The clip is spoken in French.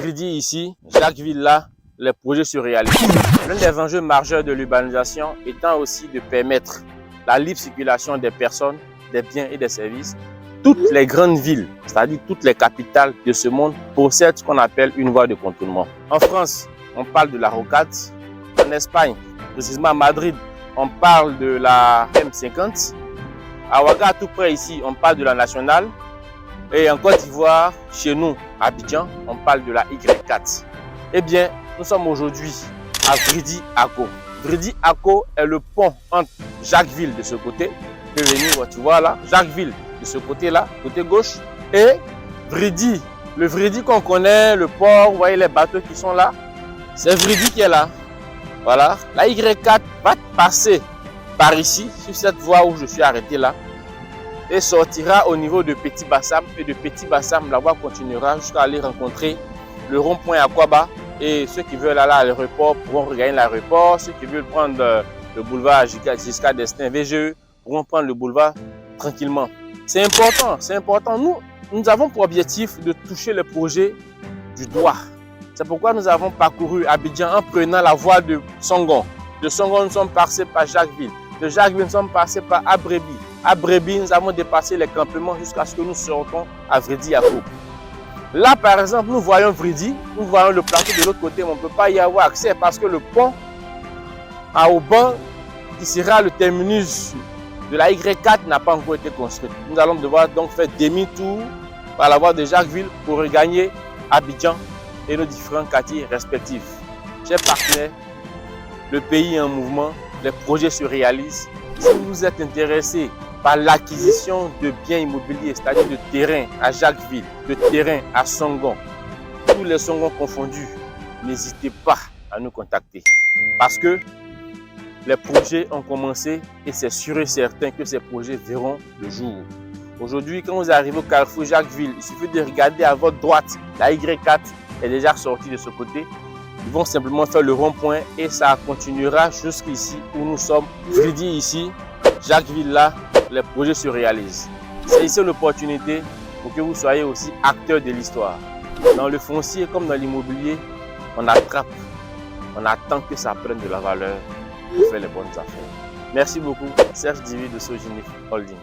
Vridy ici, Jacquesville là, les projets se réalisent. L'un des enjeux majeurs de l'urbanisation étant aussi de permettre la libre circulation des personnes, des biens et des services. Toutes les grandes villes, c'est-à-dire toutes les capitales de ce monde, possèdent ce qu'on appelle une voie de contournement. En France, on parle de la rocade. En Espagne, précisément à Madrid, on parle de la M50. À Ouaga, tout près ici, on parle de la nationale. Et en Côte d'Ivoire, chez nous, à Abidjan, on parle de la Y4. Eh bien, nous sommes aujourd'hui à Vridy Ako. Vridy Ako est le pont entre Jacquesville de ce côté. Tu peux venir, tu vois là, Jacquesville de ce côté-là, côté gauche. Et Vridy, le Vridy qu'on connaît, le port, vous voyez les bateaux qui sont là. C'est Vridy qui est là. Voilà, la Y4 va passer par ici, sur cette voie où je suis arrêté là, et sortira au niveau de Petit Bassam. Et de Petit Bassam, la voie continuera jusqu'à aller rencontrer le rond-point Aquaba. Et ceux qui veulent aller à l'aéroport pourront regagner l'aéroport. Ceux qui veulent prendre le boulevard Giscard d'Estaing VGE pourront prendre le boulevard tranquillement. C'est important, c'est important. Nous avons pour objectif de toucher le projet du doigt. C'est pourquoi nous avons parcouru Abidjan en prenant la voie de Songon. De Songon, nous sommes passés par Jacquesville. De Jacquesville, nous sommes passés par Abrebi. À Brébi, nous avons dépassé les campements jusqu'à ce que nous sortons à Vridy Ako. Là, par exemple, nous voyons Vridy, nous voyons le plateau de l'autre côté, mais on ne peut pas y avoir accès parce que le pont à Auban, qui sera le terminus de la Y4, n'a pas encore été construit. Nous allons devoir donc faire demi-tour par la voie de Jacquesville pour regagner Abidjan et nos différents quartiers respectifs. Chers partenaires, le pays est en mouvement, les projets se réalisent. Si vous êtes intéressé par l'acquisition de biens immobiliers, c'est-à-dire de terrain à Jacquesville, de terrain à Songon, tous les Songons confondus, n'hésitez pas à nous contacter. Parce que les projets ont commencé et c'est sûr et certain que ces projets verront le jour. Aujourd'hui, quand vous arrivez au carrefour Jacquesville, il suffit de regarder à votre droite, la Y4 est déjà sortie de ce côté. Ils vont simplement faire le rond-point et ça continuera jusqu'ici où nous sommes. Vridy ici, Jacquesville là, les projets se réalisent. C'est ici l'opportunité pour que vous soyez aussi acteurs de l'histoire. Dans le foncier comme dans l'immobilier, on attrape, on attend que ça prenne de la valeur pour faire les bonnes affaires. Merci beaucoup, Serge Divi de Sojinif Holding.